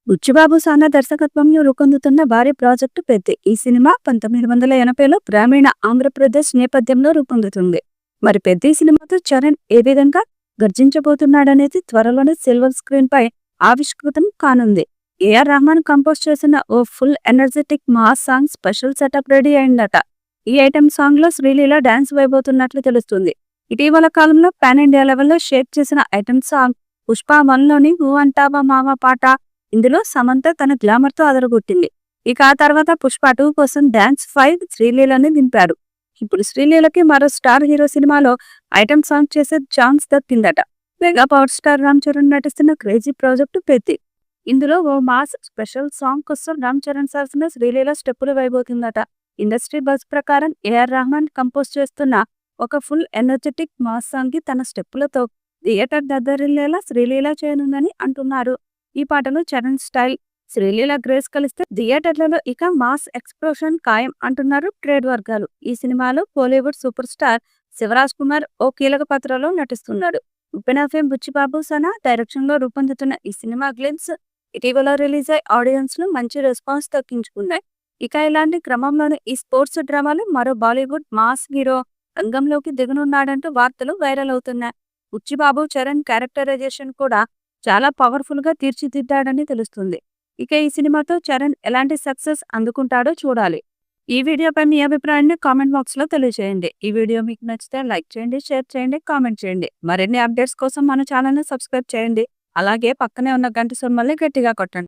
బుచ్చిబాబు సానా దర్శకత్వంలో రూపొందుతున్న భారీ ప్రాజెక్టు పెద్ది. ఈ సినిమా 1980లో గ్రామీణ ఆంధ్రప్రదేశ్ నేపథ్యంలో రూపొందుతుంది. మరి పెద్ది సినిమాతో చరణ్ ఏ విధంగా గర్జించబోతున్నాడనేది త్వరలోనే సిల్వర్ స్క్రీన్ పై ఆవిష్కృతం కానుంది. ఏఆర్ రెహమాన్ కంపోజ్ చేసిన ఓ full energetic mass song special setup ready అయిందట. ఈ ఐటెం సాంగ్ లో శ్రీలీల డాన్స్ వేయబోతున్నట్లు తెలుస్తుంది. ఇటీవల కాలంలో పాన్ ఇండియా లెవెల్లో షేక్ చేసిన ఐటెం సాంగ్ పుష్ప 1లోని ఊ అంటావా మామ పాట. ఇందులో సమంత తన గ్లామర్ తో అదరగొట్టింది. ఇక ఆ తర్వాత పుష్ప 2 కోసం డాన్స్ 5 శ్రీలీలని దింపారు. ఇప్పుడు శ్రీలీలకి మరో స్టార్ హీరో సినిమాలో ఐటెం సాంగ్ చేసే ఛాన్స్ దక్కిందట. Mega power star Ram Charan నటిస్తున్న క్రేజీ ప్రాజెక్టు పెద్ది. ఇందులో ఓ మాస్ స్పెషల్ సాంగ్ కోసం రామ్ చరణ్ సరసన శ్రీలీల స్టెప్పులు వేయబోతుందట. ఇండస్ట్రీ బజ్ ప్రకారం ఏఆర్ రెహమాన్ కంపోజ్ చేస్తున్న ఒక ఫుల్ ఎనర్జెటిక్ మాస్ సాంగ్ కి తన స్టెప్పులతో థియేటర్ దద్దరిల్లేలా శ్రీలీల చేయనుందని అంటున్నారు. ఈ పాటలో చరణ్ స్టైల్, శ్రీలీల గ్రేస్ కలిస్తే థియేటర్లలో ఇక మాస్ ఎక్స్ప్లోషన్ ఖాయం అంటున్నారు ట్రేడ్ వర్గాలు. ఈ సినిమాలో బాలీవుడ్ సూపర్ స్టార్ శివరాజ్ కుమార్ ఓ కీలక పాత్రలో నటిస్తున్నాడు. ఉప్పెన ఫేమ్ బుచ్చిబాబు సనా డైరెక్షన్ లో రూపొందుతున్న ఈ సినిమా గ్లిమ్స్ ఇటీవల రిలీజ్ అయి ఆడియన్స్ లో మంచి రెస్పాన్స్ దక్కించుకున్నాయి. ఇక ఇలాంటి క్రమంలోనే ఈ స్పోర్ట్స్ డ్రామాలో మరో బాలీవుడ్ మాస్ హీరో రంగంలోకి దిగనున్నాడంటూ వార్తలు వైరల్ అవుతున్నాయి. బుచ్చిబాబు చరణ్ క్యారెక్టరైజేషన్ కూడా చాలా పవర్ఫుల్ గా తీర్చిదిద్దాడని తెలుస్తుంది. ఇక ఈ సినిమాతో చరణ్ ఎలాంటి సక్సెస్ అందుకుంటాడో చూడాలి. ఈ వీడియోపై మీ అభిప్రాయాన్ని కామెంట్ బాక్స్ లో తెలియజేయండి. ఈ వీడియో మీకు నచ్చితే లైక్ చేయండి, షేర్ చేయండి, కామెంట్ చేయండి. మరిన్ని అప్డేట్స్ కోసం మన ఛానల్ ని సబ్స్క్రైబ్ చేయండి. అలాగే పక్కనే ఉన్న గంట సింబల్ని గట్టిగా కొట్టండి.